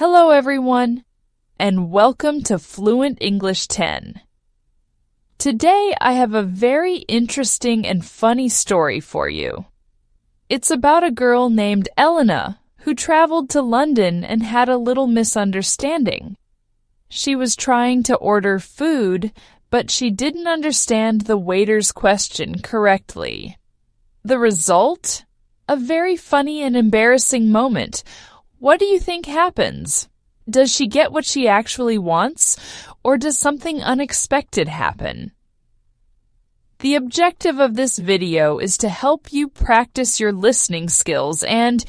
Hello, everyone, and welcome to Fluent English 10. Today, I have a very interesting and funny story for you. It's about a girl named Elena who traveled to London and had a little misunderstanding. She was trying to order food, but she didn't understand the waiter's question correctly. The result? A very funny and embarrassing moment. What do you think happens? Does she get what she actually wants, or does something unexpected happen? The objective of this video is to help you practice your listening skills and,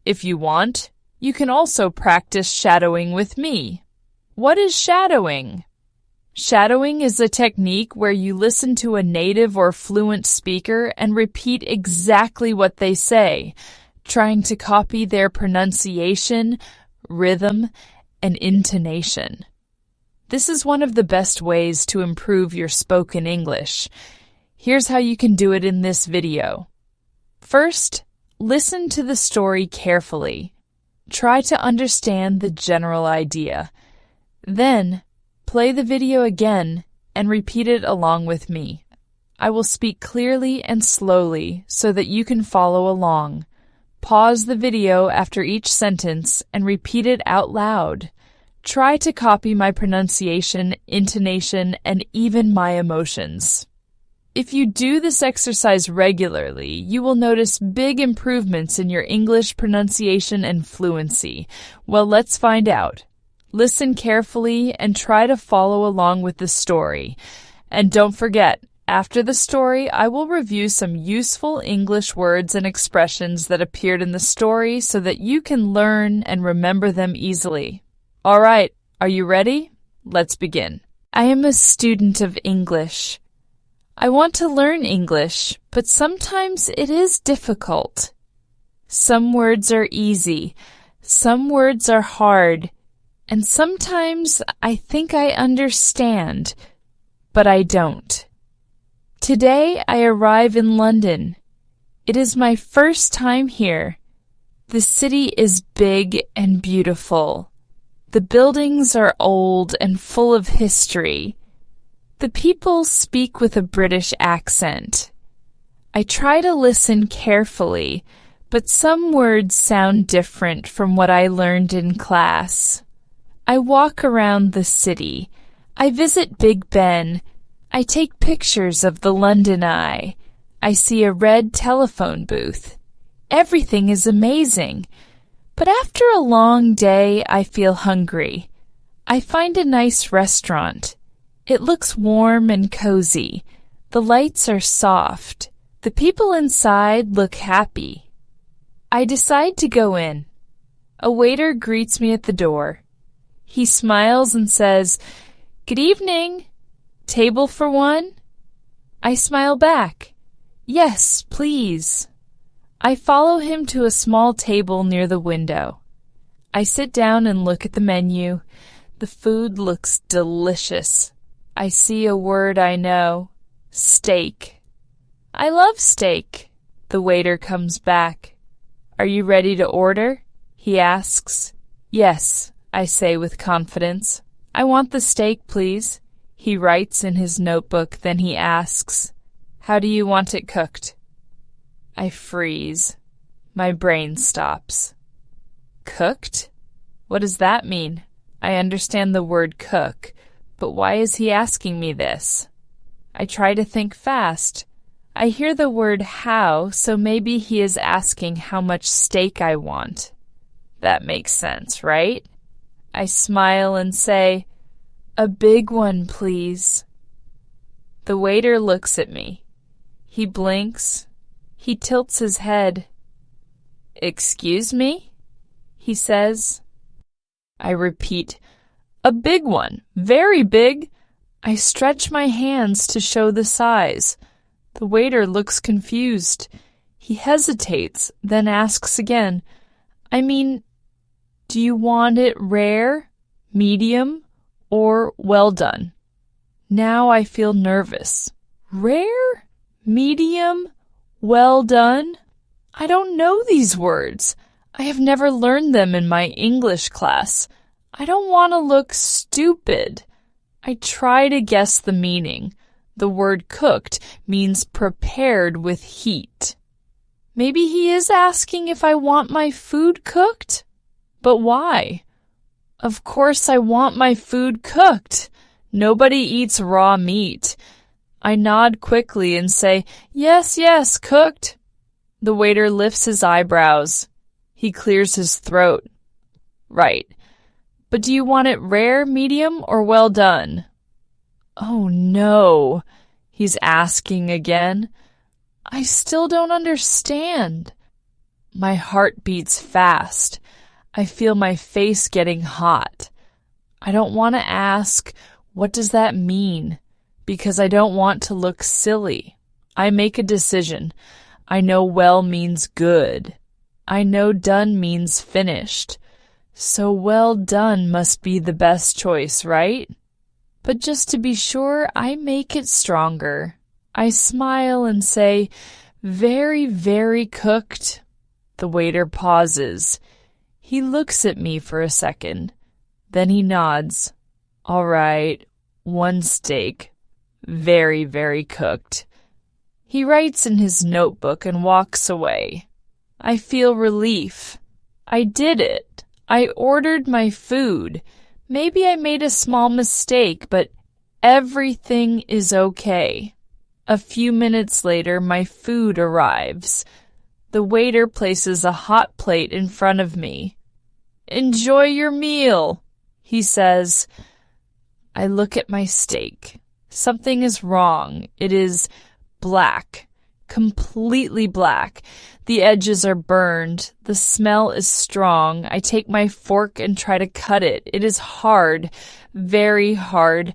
if you want, you can also practice shadowing with me. What is shadowing? Shadowing is a technique where you listen to a native or fluent speaker and repeat exactly what they say, trying to copy their pronunciation, rhythm, and intonation. This is one of the best ways to improve your spoken English. Here's how you can do it in this video. First, listen to the story carefully. Try to understand the general idea. Then, play the video again and repeat it along with me. I will speak clearly and slowly so that you can follow along. Pause the video after each sentence and repeat it out loud. Try to copy my pronunciation, intonation, and even my emotions. If you do this exercise regularly, you will notice big improvements in your English pronunciation and fluency. Well, let's find out. Listen carefully and try to follow along with the story. And don't forget, after the story, I will review some useful English words and expressions that appeared in the story so that you can learn and remember them easily. All right, are you ready? Let's begin. I am a student of English. I want to learn English, but sometimes it is difficult. Some words are easy, some words are hard, and sometimes I think I understand, but I don't. Today I arrive in London. It is my first time here. The city is big and beautiful. The buildings are old and full of history. The people speak with a British accent. I try to listen carefully, but some words sound different from what I learned in class. I walk around the city. I visit Big Ben. I take pictures of the London Eye. I see a red telephone booth. Everything is amazing. But after a long day, I feel hungry. I find a nice restaurant. It looks warm and cozy. The lights are soft. The people inside look happy. I decide to go in. A waiter greets me at the door. He smiles and says, "Good evening. Table for one?" I smile back. "Yes, please." I follow him to a small table near the window. I sit down and look at the menu. The food looks delicious. I see a word I know. Steak. I love steak. The waiter comes back. "Are you ready to order?" he asks. "Yes," I say with confidence. "I want the steak, please." He writes in his notebook, then he asks, "How do you want it cooked?" I freeze. My brain stops. Cooked? What does that mean? I understand the word cook, but why is he asking me this? I try to think fast. I hear the word how, so maybe he is asking how much steak I want. That makes sense, right? I smile and say, "A big one, please." The waiter looks at me. He blinks. He tilts his head. "Excuse me?" he says. I repeat, "A big one, very big." I stretch my hands to show the size. The waiter looks confused. He hesitates, then asks again, do you want it rare, medium, or well done?" Now I feel nervous. Rare? Medium? Well done? I don't know these words. I have never learned them in my English class. I don't want to look stupid. I try to guess the meaning. The word cooked means prepared with heat. Maybe he is asking if I want my food cooked? But why? Of course I want my food cooked. Nobody eats raw meat. I nod quickly and say, "Yes, yes, cooked." The waiter lifts his eyebrows. He clears his throat. "Right. But do you want it rare, medium, or well done?" "Oh, no," he's asking again. I still don't understand. My heart beats fast. I feel my face getting hot. I don't want to ask, "What does that mean?" because I don't want to look silly. I make a decision. I know well means good. I know done means finished. So well done must be the best choice, right? But just to be sure, I make it stronger. I smile and say, "Very, very cooked." The waiter pauses. He looks at me for a second. Then he nods. "All right, one steak. Very, very cooked." He writes in his notebook and walks away. I feel relief. I did it. I ordered my food. Maybe I made a small mistake, but everything is okay. A few minutes later, my food arrives. The waiter places a hot plate in front of me. "Enjoy your meal," he says. I look at my steak. Something is wrong. It is black, completely black. The edges are burned. The smell is strong. I take my fork and try to cut it. It is hard, very hard.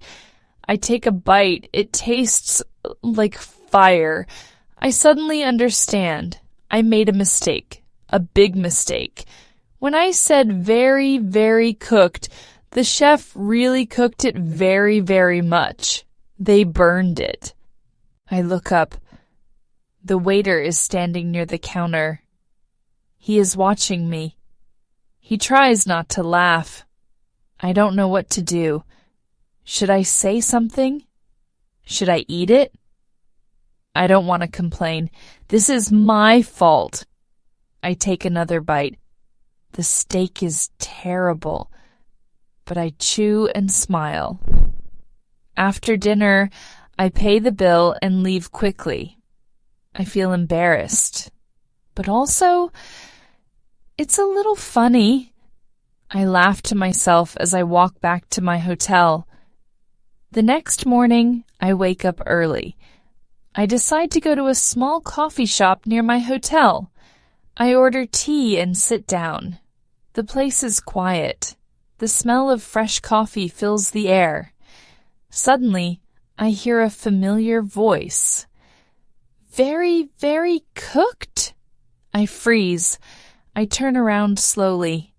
I take a bite. It tastes like fire. I suddenly understand. I made a mistake, a big mistake. When I said very, very cooked, the chef really cooked it very, very much. They burned it. I look up. The waiter is standing near the counter. He is watching me. He tries not to laugh. I don't know what to do. Should I say something? Should I eat it? I don't want to complain. This is my fault. I take another bite. The steak is terrible, but I chew and smile. After dinner, I pay the bill and leave quickly. I feel embarrassed, but also, it's a little funny. I laugh to myself as I walk back to my hotel. The next morning, I wake up early. I decide to go to a small coffee shop near my hotel. I order tea and sit down. The place is quiet. The smell of fresh coffee fills the air. Suddenly, I hear a familiar voice. "Very, very cooked?" I freeze. I turn around slowly.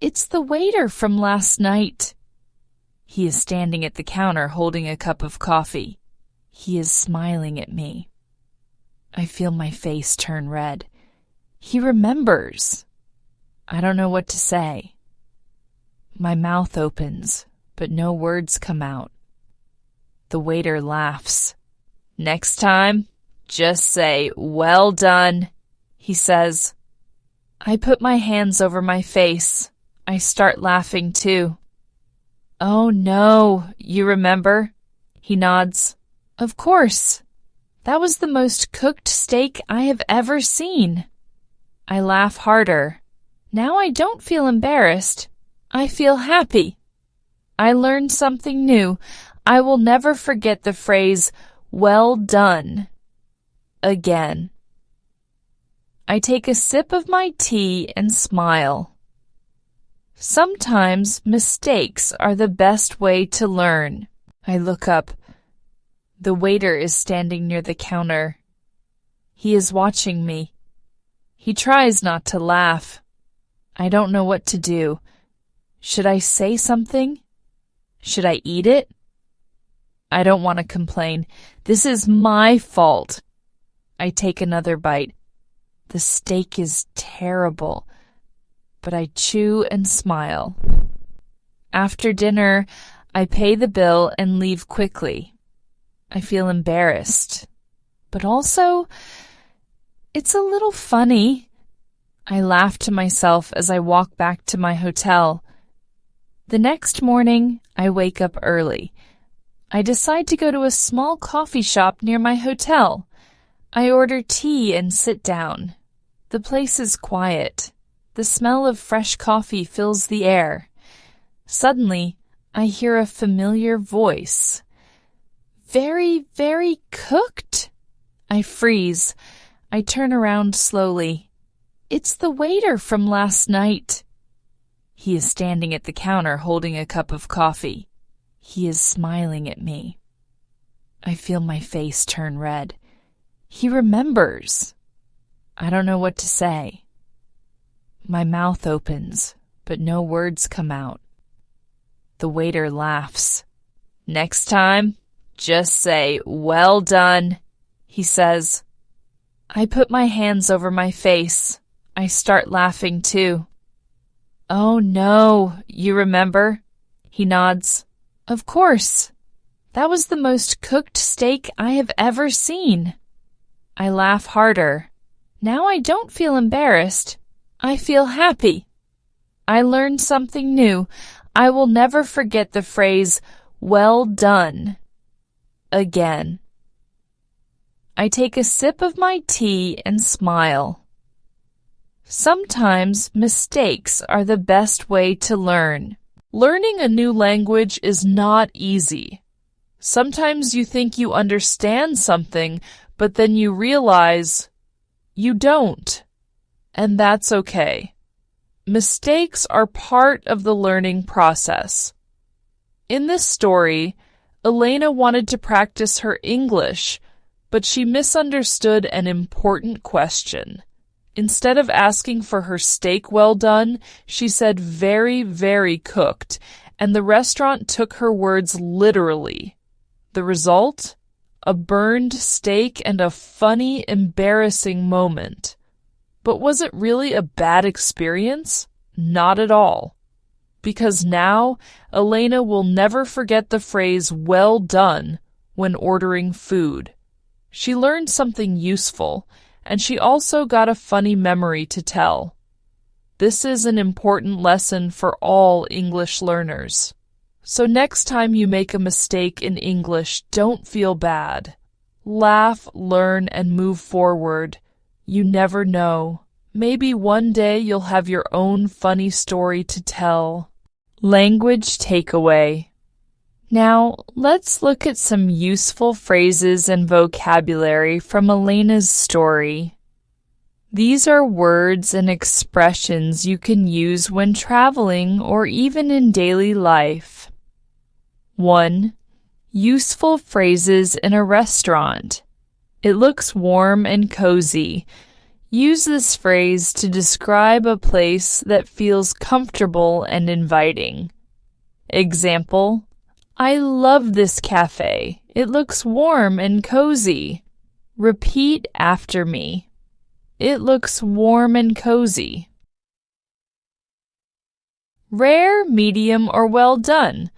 It's the waiter from last night. He is standing at the counter holding a cup of coffee. He is smiling at me. I feel my face turn red. He remembers. I don't know what to say. My mouth opens, but no words come out. The waiter laughs. "Next time, just say, 'Well done,'" he says. I put my hands over my face. I start laughing too. "Oh no, you remember?" He nods. "Of course. That was the most cooked steak I have ever seen." I laugh harder. Now I don't feel embarrassed. I feel happy. I learned something new. I will never forget the phrase, "well done," again. I take a sip of my tea and smile. Sometimes mistakes are the best way to learn. I look up. The waiter is standing near the counter. He is watching me. He tries not to laugh. I don't know what to do. Should I say something? Should I eat it? I don't want to complain. This is my fault. I take another bite. The steak is terrible, but I chew and smile. After dinner, I pay the bill and leave quickly. I feel embarrassed, but also, it's a little funny. I laugh to myself as I walk back to my hotel. The next morning, I wake up early. I decide to go to a small coffee shop near my hotel. I order tea and sit down. The place is quiet. The smell of fresh coffee fills the air. Suddenly, I hear a familiar voice. Very, very cooked. I freeze. I turn around slowly. It's the waiter from last night. He is standing at the counter holding a cup of coffee. He is smiling at me. I feel my face turn red. He remembers. I don't know what to say. My mouth opens, but no words come out. The waiter laughs. Next time, just say, "Well done," he says. I put my hands over my face. I start laughing too. "Oh no, you remember?" He nods. "Of course. That was the most cooked steak I have ever seen." I laugh harder. Now I don't feel embarrassed. I feel happy. I learned something new. I will never forget the phrase, "well done," again. I take a sip of my tea and smile. Sometimes mistakes are the best way to learn. Learning a new language is not easy. Sometimes you think you understand something, but then you realize you don't. And that's okay. Mistakes are part of the learning process. In this story, Elena wanted to practice her English, but she misunderstood an important question. Instead of asking for her steak well done, she said very, very cooked, and the restaurant took her words literally. The result? A burned steak and a funny, embarrassing moment. But was it really a bad experience? Not at all. Because now, Elena will never forget the phrase "well done" when ordering food. She learned something useful, and she also got a funny memory to tell. This is an important lesson for all English learners. So next time you make a mistake in English, don't feel bad. Laugh, learn, and move forward. You never know. Maybe one day you'll have your own funny story to tell. Language takeaway. Now, let's look at some useful phrases and vocabulary from Elena's story. These are words and expressions you can use when traveling or even in daily life. 1. Useful phrases in a restaurant. It looks warm and cozy. Use this phrase to describe a place that feels comfortable and inviting. Example: I love this cafe. It looks warm and cozy. Repeat after me. It looks warm and cozy. Rare, medium, or well done.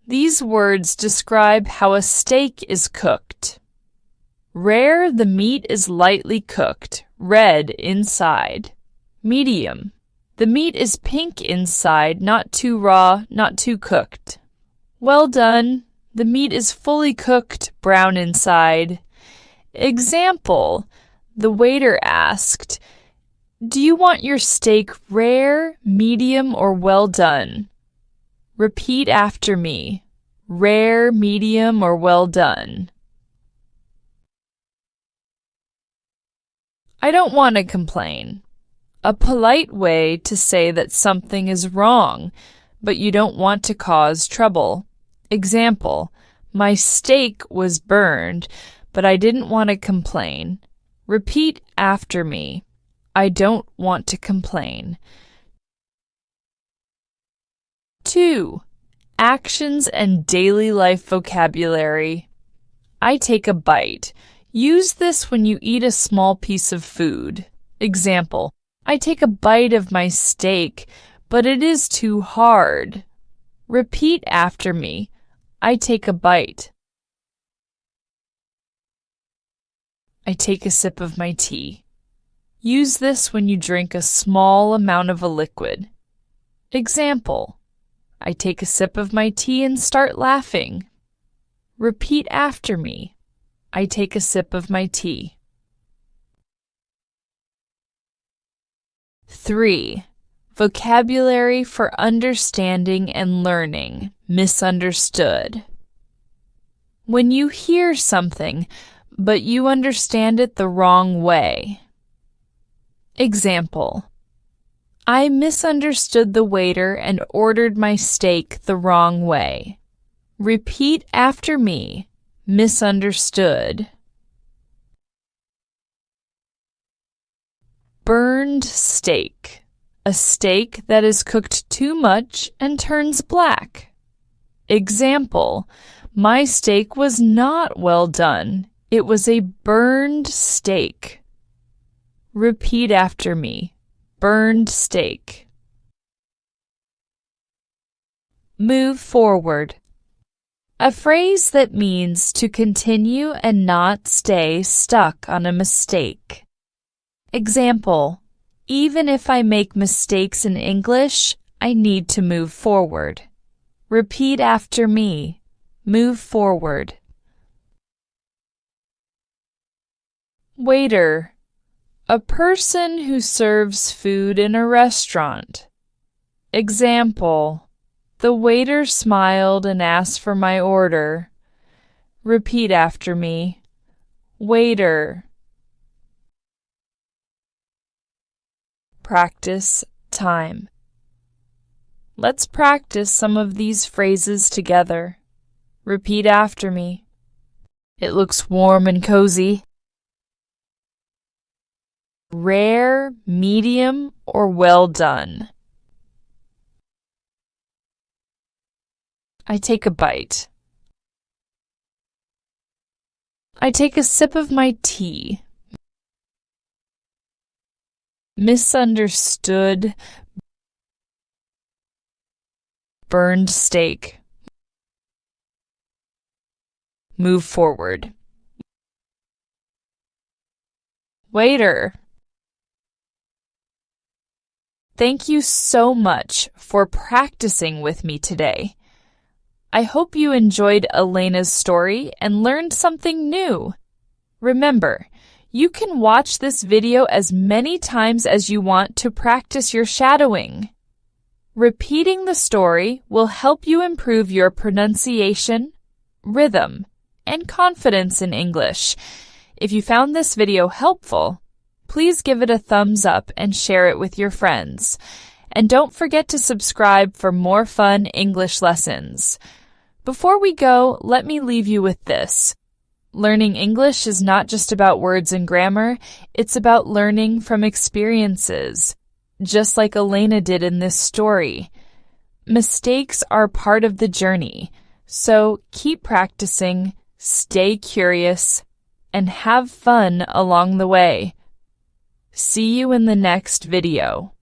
These words describe how a steak is cooked. Rare, the meat is lightly cooked, red inside. Medium, the meat is pink inside, not too raw, not too cooked. Well done, the meat is fully cooked, brown inside. Example, the waiter asked, "Do you want your steak rare, medium, or well done?" Repeat after me. Rare, medium, or well done. I don't want to complain. A polite way to say that something is wrong, but you don't want to cause trouble. Example, my steak was burned, but I didn't want to complain. Repeat after me. I don't want to complain. 2. Actions and daily life vocabulary. I take a bite. Use this when you eat a small piece of food. Example, I take a bite of my steak, but it is too hard. Repeat after me. I take a bite. I take a sip of my tea. Use this when you drink a small amount of a liquid. Example: I take a sip of my tea and start laughing. Repeat after me. I take a sip of my tea. 3. Vocabulary for understanding and learning. Misunderstood. When you hear something, but you understand it the wrong way. Example: I misunderstood the waiter and ordered my steak the wrong way. Repeat after me. Misunderstood. Burned steak. A steak that is cooked too much and turns black. Example: my steak was not well done. It was a burned steak. Repeat after me. Burned steak. Move forward. A phrase that means to continue and not stay stuck on a mistake. Example: even if I make mistakes in English, I need to move forward. Repeat after me. Move forward. Waiter. A person who serves food in a restaurant. Example: the waiter smiled and asked for my order. Repeat after me. Waiter. Practice time. Let's practice some of these phrases together. Repeat after me. It looks warm and cozy. Rare, medium, or well done. I take a bite. I take a sip of my tea. Misunderstood. Burned steak. Move forward. Waiter. Thank you so much for practicing with me today. I hope you enjoyed Elena's story and learned something new. Remember, you can watch this video as many times as you want to practice your shadowing. Repeating the story will help you improve your pronunciation, rhythm, and confidence in English. If you found this video helpful, please give it a thumbs up and share it with your friends. And don't forget to subscribe for more fun English lessons. Before we go, let me leave you with this. Learning English is not just about words and grammar, it's about learning from experiences, just like Elena did in this story. Mistakes are part of the journey, so keep practicing, stay curious, and have fun along the way. See you in the next video.